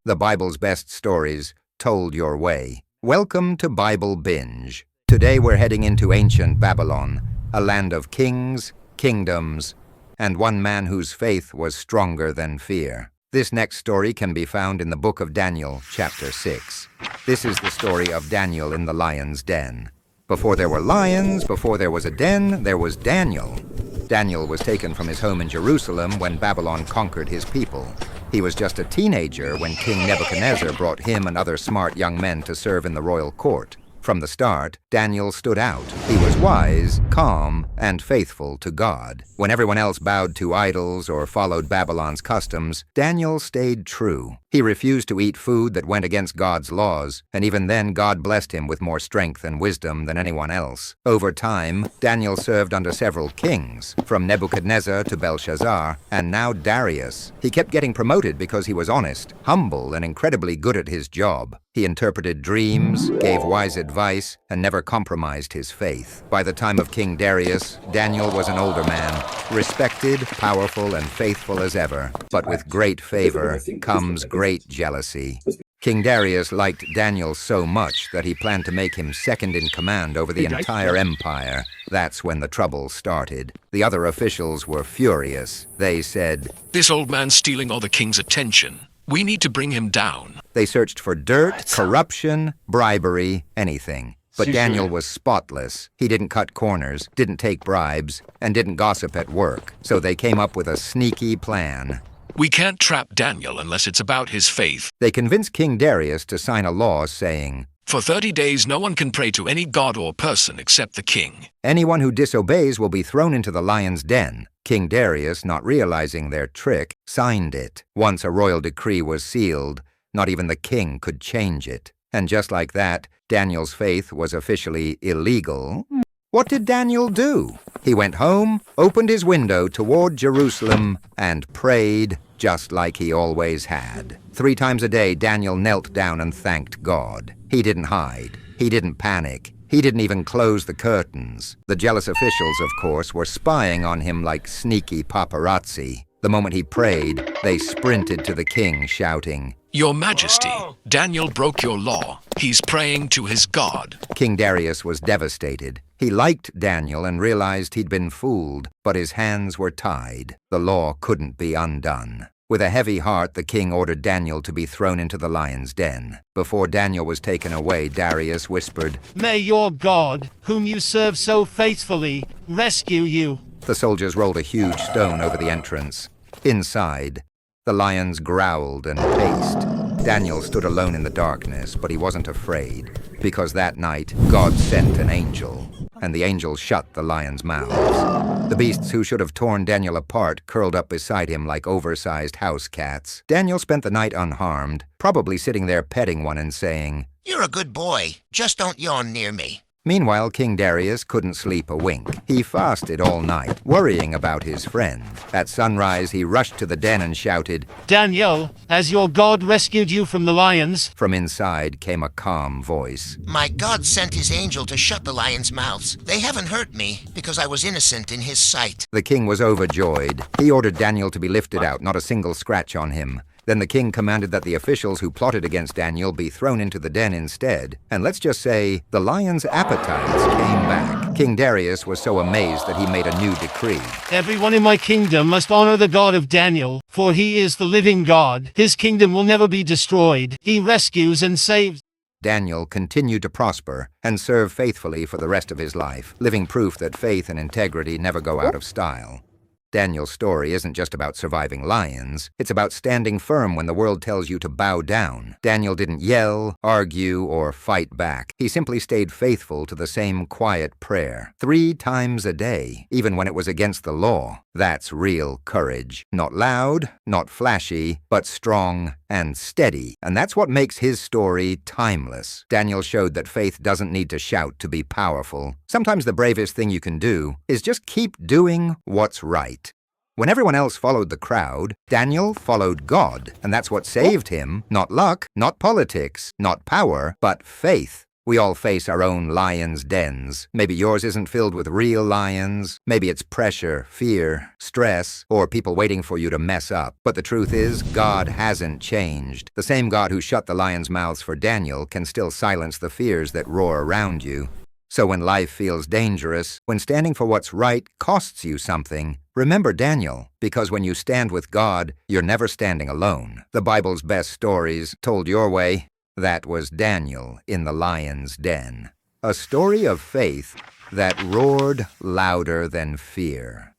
the Bible's best stories told your way. Welcome to Bible Binge. Today we're heading into ancient Babylon, a land of kings, kingdoms, and one man whose faith was stronger than fear. This next story can be found in the book of Daniel, chapter 6. This is the story of Daniel in the lion's den. Before there were lions, before there was a den, there was Daniel. Daniel was taken from his home in Jerusalem when Babylon conquered his people. He was just a teenager when King Nebuchadnezzar brought him and other smart young men to serve in the royal court. From the start, Daniel stood out. He was wise, calm, and faithful to God. When everyone else bowed to idols or followed Babylon's customs, Daniel stayed true. He refused to eat food that went against God's laws, and even then God blessed him with more strength and wisdom than anyone else. Over time, Daniel served under several kings, from Nebuchadnezzar to Belshazzar, and now Darius. He kept getting promoted because he was honest, humble, and incredibly good at his job. He interpreted dreams, gave wise advice, and never compromised his faith. By the time of King Darius, Daniel was an older man, respected, powerful, and faithful as ever. But with great favor comes great jealousy. King Darius liked Daniel so much that he planned to make him second in command over the entire empire. That's when the trouble started. The other officials were furious. They said, "This old man's stealing all the king's attention. We need to bring him down." They searched for dirt, corruption, bribery, anything. But Daniel was spotless. He didn't cut corners, didn't take bribes, and didn't gossip at work. So they came up with a sneaky plan. "We can't trap Daniel unless it's about his faith." They convinced King Darius to sign a law saying, "For 30 days, no one can pray to any god or person except the king. Anyone who disobeys will be thrown into the lion's den." King Darius, not realizing their trick, signed it. Once a royal decree was sealed, not even the king could change it. And just like that, Daniel's faith was officially illegal. What did Daniel do? He went home, opened his window toward Jerusalem, and prayed just like he always had. 3 times a day, Daniel knelt down and thanked God. He didn't hide. He didn't panic. He didn't even close the curtains. The jealous officials, of course, were spying on him like sneaky paparazzi. The moment he prayed, they sprinted to the king, shouting, "Your Majesty, Daniel broke your law. He's praying to his God." King Darius was devastated. He liked Daniel and realized he'd been fooled, but his hands were tied. The law couldn't be undone. With a heavy heart, the king ordered Daniel to be thrown into the lion's den. Before Daniel was taken away, Darius whispered, "May your God, whom you serve so faithfully, rescue you." The soldiers rolled a huge stone over the entrance. Inside, the lions growled and paced. Daniel stood alone in the darkness, but he wasn't afraid, because that night God sent an angel, and the angel shut the lions' mouths. The beasts who should have torn Daniel apart curled up beside him like oversized house cats. Daniel spent the night unharmed, probably sitting there petting one and saying, "You're a good boy. Just don't yawn near me." Meanwhile, King Darius couldn't sleep a wink. He fasted all night, worrying about his friend. At sunrise, he rushed to the den and shouted, "Daniel, has your God rescued you from the lions?" From inside came a calm voice. My God sent his angel to shut the lions' mouths. They haven't hurt me because I was innocent in his sight." The king was overjoyed. He ordered Daniel to be lifted out, not a single scratch on him. Then the king commanded that the officials who plotted against Daniel be thrown into the den instead. And let's just say, the lions' appetites came back. King Darius was so amazed that he made a new decree. "Everyone in my kingdom must honor the God of Daniel, for he is the living God. His kingdom will never be destroyed. He rescues and saves." Daniel continued to prosper and serve faithfully for the rest of his life, living proof that faith and integrity never go out of style. Daniel's story isn't just about surviving lions. It's about standing firm when the world tells you to bow down. Daniel didn't yell, argue, or fight back. He simply stayed faithful to the same quiet prayer, 3 times a day, even when it was against the law. That's real courage. Not loud, not flashy, but strong and steady. And that's what makes his story timeless. Daniel showed that faith doesn't need to shout to be powerful. Sometimes the bravest thing you can do is just keep doing what's right. When everyone else followed the crowd, Daniel followed God, and that's what saved him. Not luck, not politics, not power, but faith. We all face our own lions' dens. Maybe yours isn't filled with real lions. Maybe it's pressure, fear, stress, or people waiting for you to mess up. But the truth is, God hasn't changed. The same God who shut the lions' mouths for Daniel can still silence the fears that roar around you. So when life feels dangerous, when standing for what's right costs you something, remember Daniel, because when you stand with God, you're never standing alone. The Bible's best stories, told your way, that was Daniel in the lion's den. A story of faith that roared louder than fear.